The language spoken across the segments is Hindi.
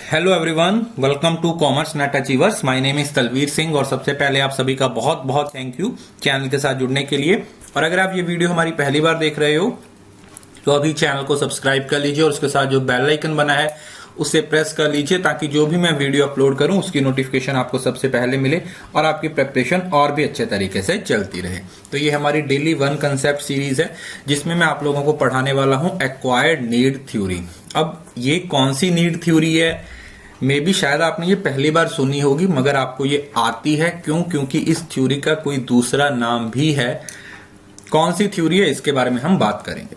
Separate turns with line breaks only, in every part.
Hello everyone, welcome to commerce net achievers. My name is Talvir Singh और सबसे पहले आप सभी का बहुत बहुत थैंक यू चैनल के साथ जुड़ने के लिए। और अगर आप ये वीडियो हमारी पहली बार देख रहे हो तो अभी चैनल को सब्सक्राइब कर लीजिए और उसके साथ जो बेल आइकन बना है उसे प्रेस कर लीजिए ताकि जो भी मैं वीडियो अपलोड करूं उसकी नोटिफिकेशन आपको सबसे पहले मिले और आपकी प्रिपरेशन और भी अच्छे तरीके से चलती रहे। तो ये हमारी डेली वन कंसेप्ट सीरीज है जिसमें मैं आप लोगों को पढ़ाने वाला हूं एक्वायर्ड नीड थ्योरी। अब ये कौन सी नीड थ्योरी है, मे बी शायद आपने ये पहली बार सुनी होगी मगर आपको ये आती है क्यों? क्योंकि इस थ्योरी का कोई दूसरा नाम भी है। कौन सी थ्योरी है इसके बारे में हम बात करेंगे।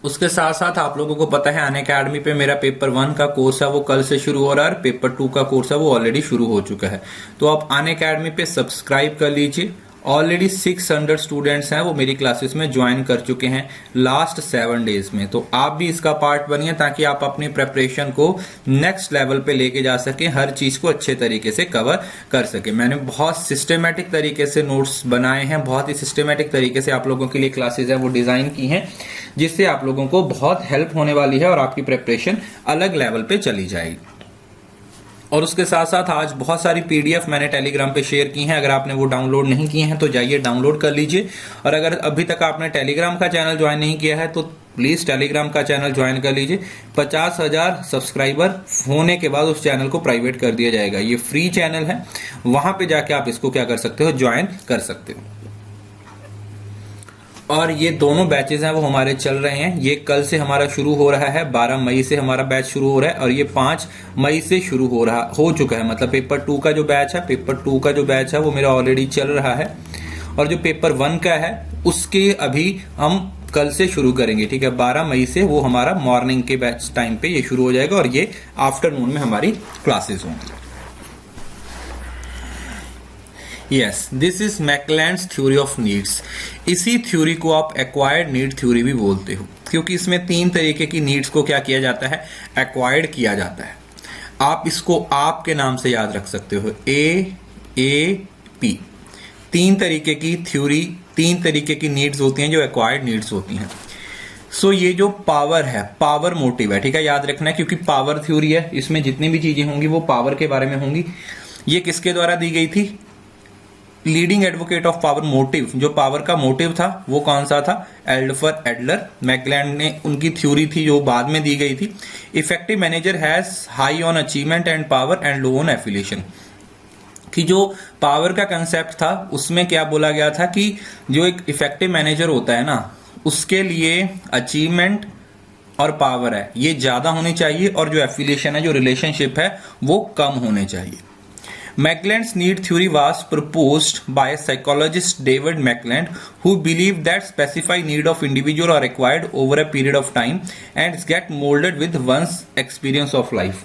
उसके साथ साथ आप लोगों को पता है अनअकैडमी पे मेरा पेपर 1 का कोर्स है वो कल से शुरू हो रहा है, पेपर 2 का कोर्स है वो ऑलरेडी शुरू हो चुका है। तो आप अनअकैडमी पे सब्सक्राइब कर लीजिए। ऑलरेडी 600 स्टूडेंट्स हैं वो मेरी क्लासेस में ज्वाइन कर चुके हैं लास्ट 7 डेज में। तो आप भी इसका पार्ट बनिए ताकि आप अपनी प्रेपरेशन को नेक्स्ट लेवल पे लेके जा सके, हर चीज को अच्छे तरीके से कवर कर सके। मैंने बहुत सिस्टमेटिक तरीके से नोट्स बनाए हैं, बहुत ही सिस्टमेटिक तरीके से आप लोगों के लिए क्लासेस है वो डिजाइन की हैं जिससे आप लोगों को बहुत हेल्प होने वाली है और आपकी प्रेपरेशन अलग लेवल पे चली जाएगी। और उसके साथ साथ आज बहुत सारी पीडीएफ मैंने टेलीग्राम पे शेयर की हैं। अगर आपने वो डाउनलोड नहीं किए हैं तो जाइए डाउनलोड कर लीजिए। और अगर अभी तक आपने टेलीग्राम का चैनल ज्वाइन नहीं किया है तो प्लीज टेलीग्राम का चैनल ज्वाइन कर लीजिए। 50,000 सब्सक्राइबर होने के बाद उस चैनल को प्राइवेट कर दिया जाएगा। ये फ्री चैनल है, वहां पे जाके आप इसको क्या कर सकते हो, ज्वाइन कर सकते हो। और ये दोनों बैचेस हैं वो हमारे चल रहे हैं। ये कल से हमारा शुरू हो रहा है, 12 मई से हमारा बैच शुरू हो रहा है और ये 5 मई से शुरू हो चुका है। मतलब पेपर 2 का जो बैच है, पेपर 2 का जो बैच है वो मेरा ऑलरेडी चल रहा है और जो पेपर 1 का है उसके अभी हम कल से शुरू करेंगे। ठीक है, 12 मई से वो हमारा मॉर्निंग के बैच टाइम पे ये शुरू हो जाएगा और ये आफ्टरनून में हमारी क्लासेस होंगी। Yes, this is McClelland's theory of needs. इसी थ्योरी को आप एक्वायर्ड नीड थ्योरी भी बोलते हो क्योंकि इसमें 3 तरीके की नीड्स को क्या किया जाता है, एक्वायर्ड किया जाता है। आप इसको आपके नाम से याद रख सकते हो, AAP। 3 तरीके की थ्योरी, 3 तरीके की नीड्स होती हैं जो एक्वायर्ड नीड्स होती हैं। सो ये जो पावर है, पावर मोटिव है, ठीक है, याद रखना है क्योंकि पावर थ्योरी है, इसमें जितनी भी चीजें होंगी वो पावर के बारे में होंगी। ये किसके द्वारा दी गई थी? Leading advocate of power motive. जो पावर का मोटिव था वो कौन सा था? एल्डफर एडलर। मैकलैंड ने उनकी थ्योरी थी जो बाद में दी गई थी। Effective manager has high on achievement and power and low on affiliation. कि जो पावर का कंसेप्ट था उसमें क्या बोला गया था कि जो एक इफेक्टिव मैनेजर होता है ना उसके लिए अचीवमेंट और पावर है ये ज्यादा होनी चाहिए और जो एफिलिएशन है, जो रिलेशनशिप है वो कम होने चाहिए। Mackland's need theory was proposed by psychologist David Mackland, who believed that specified need of individual are acquired over a period of time and get molded with one's experience of life.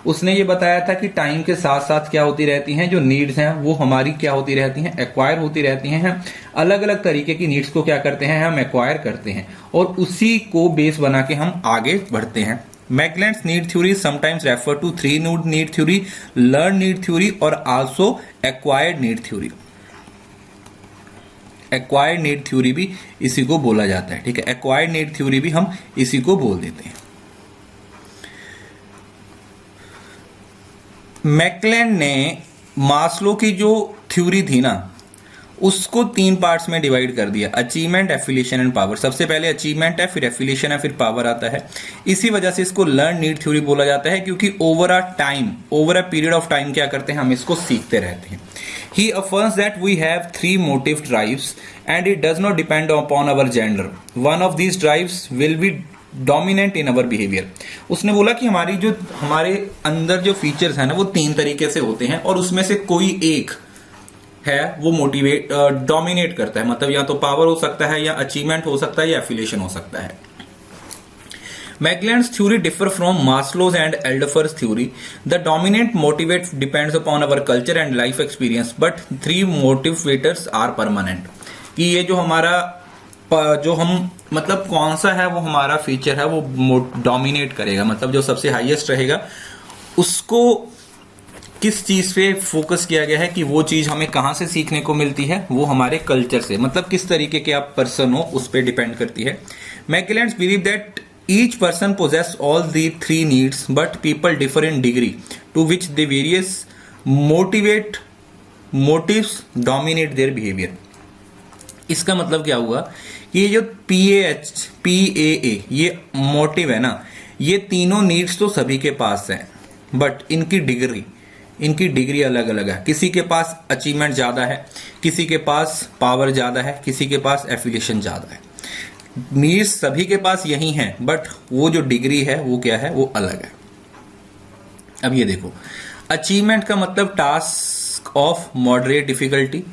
उसने ये बताया था कि टाइम के साथ साथ क्या होती रहती हैं, जो नीड्स हैं वो हमारी क्या होती रहती हैं, एक्वायर होती रहती हैं। अलग अलग तरीके की नीड्स को क्या करते हैं, हम एक्वायर करते हैं और उसी को बेस बना के हम आगे बढ़ते हैं। Mackland's need theory is sometimes referred to 3 need theory, learned need theory और also acquired need theory. Acquired need theory भी इसी को बोला जाता है। ठीक है, acquired need theory भी हम इसी को बोल देते हैं। मैकलैंड ने मास्लो की जो थ्योरी थी ना उसको 3 पार्ट्स में डिवाइड कर दिया, अचीवमेंट, एफिलिएशन एंड पावर। सबसे पहले अचीवमेंट है, फिर एफिलिएशन है, फिर पावर आता है। इसी वजह से इसको लर्न नीड थ्योरी बोला जाता है क्योंकि over a period of time क्या करते हैं, हम इसको सीखते रहते हैं। He affirms that we have 3 motive drives and it does not depend upon our gender. One of these drives will be dominant in our behaviour. उसने बोला कि हमारे अंदर जो फीचर्स है ना वो 3 तरीके से होते हैं और उसमें से कोई एक है वो डोमिनेट करता है। मतलब या तो पावर हो सकता है या अचीवमेंट हो सकता है या एफिलिएशन हो सकता है। Mackland's theory differ from Maslow's and Alderfer's theory. The dominant motivate depends upon our culture and life experience, but 3 motivators are permanent. कि ये जो हम मतलब कौन सा है वो हमारा फीचर है वो डोमिनेट करेगा, मतलब जो सबसे हाईएस्ट रहेगा उसको किस चीज पे फोकस किया गया है कि वो चीज हमें कहां से सीखने को मिलती है, वो हमारे कल्चर से, मतलब किस तरीके के आप पर्सन हो उस पर डिपेंड करती है। McClelland's believe that Each person possess all the three needs, but people differ in degree to which the various motives dominate their behavior. इसका मतलब क्या हुआ कि ये जो PAA ये मोटिव है ना, ये तीनों नीड्स तो सभी के पास हैं, बट इनकी डिग्री अलग अलग है। किसी के पास अचीवमेंट ज्यादा है, किसी के पास पावर ज्यादा है, किसी के पास एफिलिएशन ज्यादा है। नीड्स सभी के पास यही हैं, बट वो जो डिग्री है वो क्या है, वो अलग है। अब ये देखो, अचीवमेंट का मतलब task of moderate difficulty,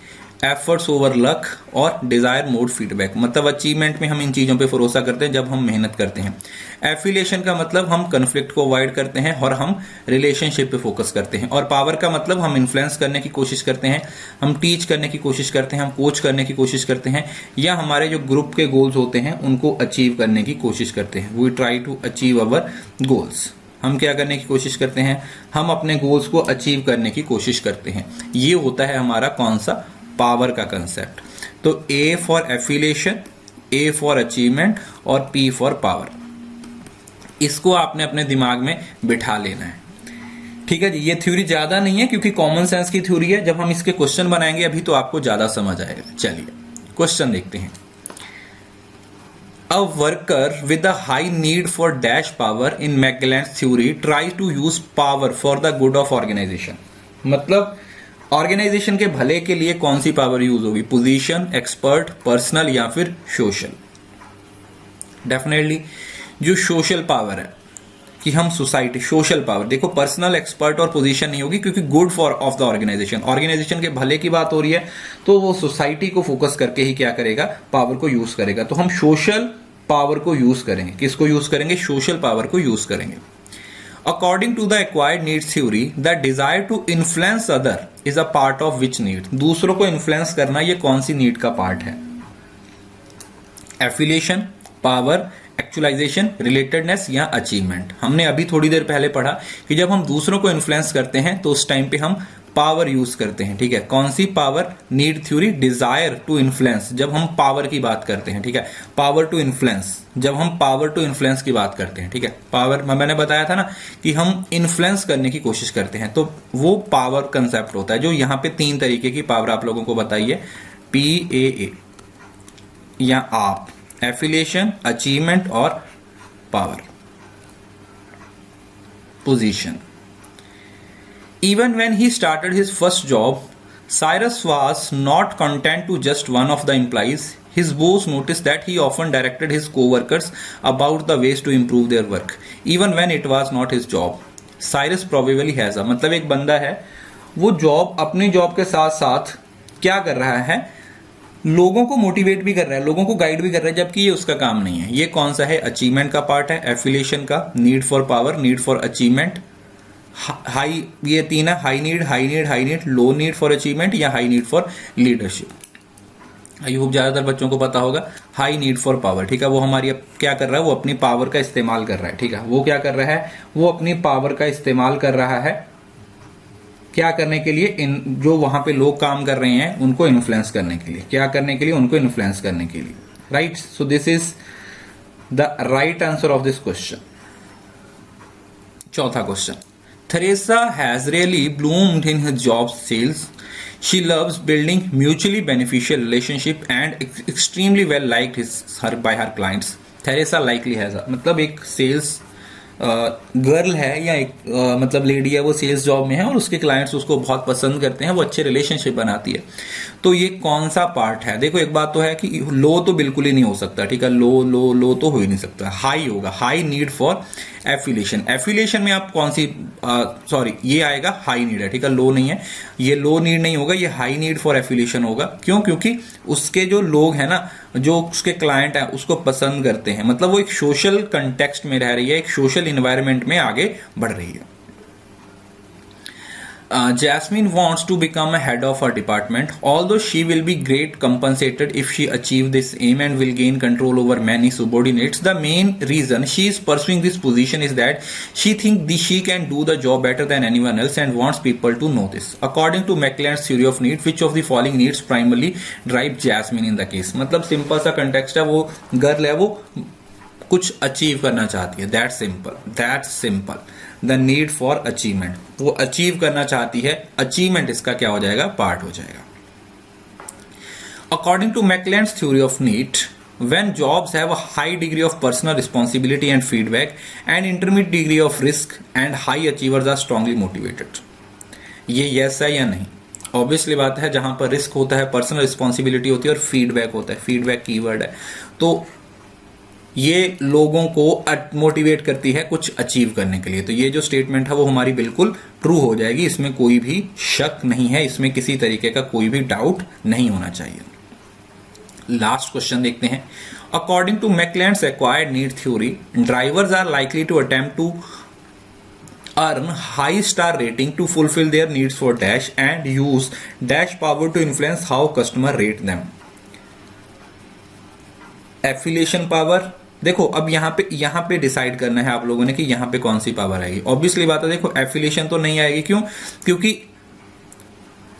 efforts over luck और डिजायर मोड फीडबैक। मतलब अचीवमेंट में हम इन चीजों पे भरोसा करते हैं जब हम मेहनत करते हैं। एफिलिएशन का मतलब हम कन्फ्लिक्ट को अवॉइड करते हैं और हम रिलेशनशिप पे फोकस करते हैं। और पावर का मतलब हम इन्फ्लुएंस करने की कोशिश करते हैं, हम टीच करने की कोशिश करते हैं, हम कोच करने की कोशिश करते हैं, या हमारे जो ग्रुप के गोल्स होते हैं उनको अचीव करने की कोशिश करते हैं। We try to achieve our goals. हम क्या करने की कोशिश करते हैं, हम अपने गोल्स को अचीव करने की कोशिश करते हैं। ये होता है हमारा कौन सा, पावर का कंसेप्ट। तो A for affiliation, A for achievement और P फॉर पावर। इसको आपने अपने दिमाग में बिठा लेना है, ठीक है जी। ये थ्योरी ज्यादा नहीं है क्योंकि कॉमन सेंस की थ्योरी है। जब हम इसके क्वेश्चन बनाएंगे अभी तो आपको ज्यादा समझ आएगा। चलिए क्वेश्चन देखते हैं। A worker with a high need for dash power in Magellan's theory tries to use power for the good of organization। मतलब ऑर्गेनाइजेशन के भले के लिए कौन सी पावर यूज होगी, पोजीशन, एक्सपर्ट, पर्सनल या फिर सोशल। डेफिनेटली जो सोशल पावर है कि हम सोसाइटी, सोशल पावर। देखो पर्सनल, एक्सपर्ट और पोजीशन नहीं होगी क्योंकि good for of the organisation, organisation के भले की बात हो रही है तो वो सोसाइटी को फोकस करके ही क्या करेगा, पावर को यूज करेगा। तो हम सोशल पावर को यूज करेंगे। किसको यूज करेंगे, सोशल पावर को यूज करेंगे। According to the acquired needs theory, the desire to influence other is a part of which need? दूसरों को इन्फ्लुएंस करना ये कौन सी नीड का पार्ट है? एफिलिएशन, पावर, एक्चुअलाइजेशन, रिलेटेडनेस या अचीवमेंट। हमने अभी थोड़ी देर पहले पढ़ा कि जब हम दूसरों को इन्फ्लुएंस करते हैं तो उस टाइम पे हम पावर यूज करते हैं, ठीक है। कौन सी power, need theory, desire to influence. जब हम पावर की बात करते हैं, ठीक है, पावर टू इन्फ्लुएंस, जब हम पावर टू इन्फ्लुएंस की बात करते हैं, ठीक है। पावर मैंने बताया था ना कि हम इन्फ्लुएंस करने की कोशिश करते हैं, तो वो पावर कंसेप्ट होता है। जो यहाँ पे 3 तरीके की पावर आप लोगों को बताइए, PAA या आप, एफिलिएशन, अचीवमेंट और power, position. Even when he started his first job, Cyrus was not content to just one of the employees. His boss noticed that he often directed his co-workers about the ways to improve their work, even when it was not his job. Cyrus probably has a, मतलब एक बंदा है, वो अपनी जॉब के साथ साथ क्या कर रहा है, लोगों को मोटिवेट भी कर रहा है, लोगों को गाइड भी कर रहा है, जबकि ये उसका काम नहीं है। ये कौन सा है, अचीवमेंट का पार्ट है, एफिलिएशन का, need for power, need for achievement, high, ये 3 है, high need, high need, high need, low need for achievement या high need for leadership. I hope ज्यादातर बच्चों को पता होगा हाई नीड फॉर पावर, ठीक है। वो हमारी क्या कर रहा है, वो अपनी पावर का इस्तेमाल कर रहा है, ठीक है। वो क्या कर रहा है, वो अपनी पावर का इस्तेमाल कर रहा है क्या करने के लिए, जो वहां पे लोग काम कर रहे हैं उनको इन्फ्लुएंस करने के लिए। क्या करने के लिए, उनको इन्फ्लुएंस करने के लिए, right. So this is the right answer of this question. चौथा question, Theresa has really bloomed in her job sales. She loves building mutually beneficial relationship and extremely well liked by her clients. Theresa likely has a, मतलब एक सेल्स गर्ल है या एक मतलब लेडी है, वो सेल्स जॉब में है और उसके क्लाइंट्स उसको बहुत पसंद करते हैं, वो अच्छे रिलेशनशिप बनाती है। तो ये कौन सा पार्ट है, देखो एक बात तो है कि लो तो बिल्कुल ही नहीं हो सकता, ठीक है, लो तो हो ही नहीं सकता। हाई होगा, high need for affiliation. Affiliation में आप कौन सी, सॉरी ये आएगा हाई नीड है, ठीक है, लो नहीं है, ये लो नीड नहीं होगा, ये हाई नीड फॉर एफिलिएशन होगा। क्यों, क्योंकि उसके जो लोग हैं ना, जो उसके क्लाइंट है उसको पसंद करते हैं, मतलब वो एक सोशल कंटेक्स्ट में रह रही है, एक सोशल इन्वायरमेंट में आगे बढ़ रही है। Jasmine wants to become a head of her department, although she will be great compensated if she achieves this aim and will gain control over many subordinates. The main reason she is pursuing this position is that she thinks she can do the job better than anyone else and wants people to know this. According to McLean's theory of need, which of the following needs primarily drive Jasmine in the case? मतलब सिंपल सा कंटेक्स्ट है, वो गर्ल है, वो कुछ अचीव करना चाहती है, that's simple. The need for achievement, वो अचीव करना चाहती है, अचीवमेंट इसका क्या हो जाएगा, पार्ट हो जाएगा। According to McClelland's theory of need, when jobs have a high degree of personal responsibility and feedback and intermediate degree of risk and high achievers are strongly motivated। ये यस है या नहीं? ऑब्वियसली बात है, जहां पर रिस्क होता है, पर्सनल रिस्पॉन्सिबिलिटी होती है और फीडबैक होता है, फीडबैक कीवर्ड है, तो ये लोगों को मोटिवेट करती है कुछ अचीव करने के लिए। तो ये जो स्टेटमेंट है वो हमारी बिल्कुल ट्रू हो जाएगी, इसमें कोई भी शक नहीं है, इसमें किसी तरीके का कोई भी डाउट नहीं होना चाहिए। लास्ट क्वेश्चन देखते हैं। According to McClelland's acquired need theory, drivers are likely to attempt to earn high star rating to fulfill their needs for dash and use dash power to influence how customer rate them। Affiliation power, देखो अब यहाँ पे डिसाइड करना है आप लोगों ने कि यहाँ पे कौन सी पावर आएगी। ऑब्वियसली बात है, देखो एफिलिएशन तो नहीं आएगी, क्यों? क्योंकि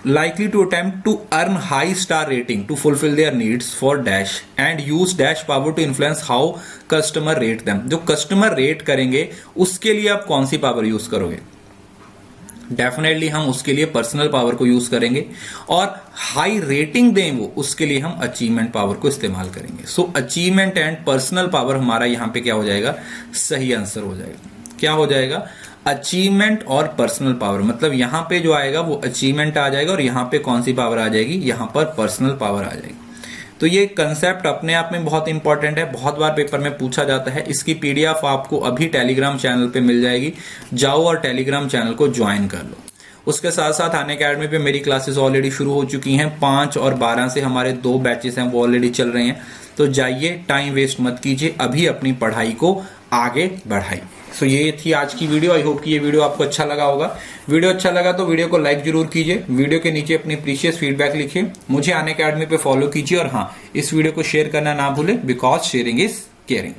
likely to attempt to earn high star rating to fulfill their needs for dash and use dash power to influence how customer rate them। जो कस्टमर रेट करेंगे उसके लिए आप कौन सी पावर यूज करोगे? डेफिनेटली हम उसके लिए पर्सनल पावर को यूज करेंगे, और हाई रेटिंग दें वो, उसके लिए हम अचीवमेंट पावर को इस्तेमाल करेंगे। सो अचीवमेंट एंड पर्सनल पावर हमारा यहां पे क्या हो जाएगा, सही आंसर हो जाएगा। क्या हो जाएगा? अचीवमेंट और पर्सनल पावर, मतलब यहां पे जो आएगा वो अचीवमेंट आ जाएगा और यहां पे कौन सी पावर आ जाएगी, यहां पर पर्सनल पावर आ जाएगी। तो ये कंसेप्ट अपने आप में बहुत इंपॉर्टेंट है, बहुत बार पेपर में पूछा जाता है। इसकी पीडीएफ आपको अभी टेलीग्राम चैनल पे मिल जाएगी, जाओ और टेलीग्राम चैनल को ज्वाइन कर लो। उसके साथ साथ अनअकैडमी पे मेरी क्लासेस ऑलरेडी शुरू हो चुकी हैं, 5 और 12 से हमारे 2 बैचेस हैं वो ऑलरेडी चल रहे हैं। तो जाइए, टाइम वेस्ट मत कीजिए, अभी अपनी पढ़ाई को आगे बढ़ाइए। सो ये थी आज की वीडियो। आई होप कि ये वीडियो आपको अच्छा लगा होगा। वीडियो अच्छा लगा तो वीडियो को लाइक जरूर कीजिए, वीडियो के नीचे अपनी प्रीशियस फीडबैक लिखिए, मुझे अनअकैडमी पे फॉलो कीजिए, और हाँ, इस वीडियो को शेयर करना ना भूलें, बिकॉज शेयरिंग इज केयरिंग।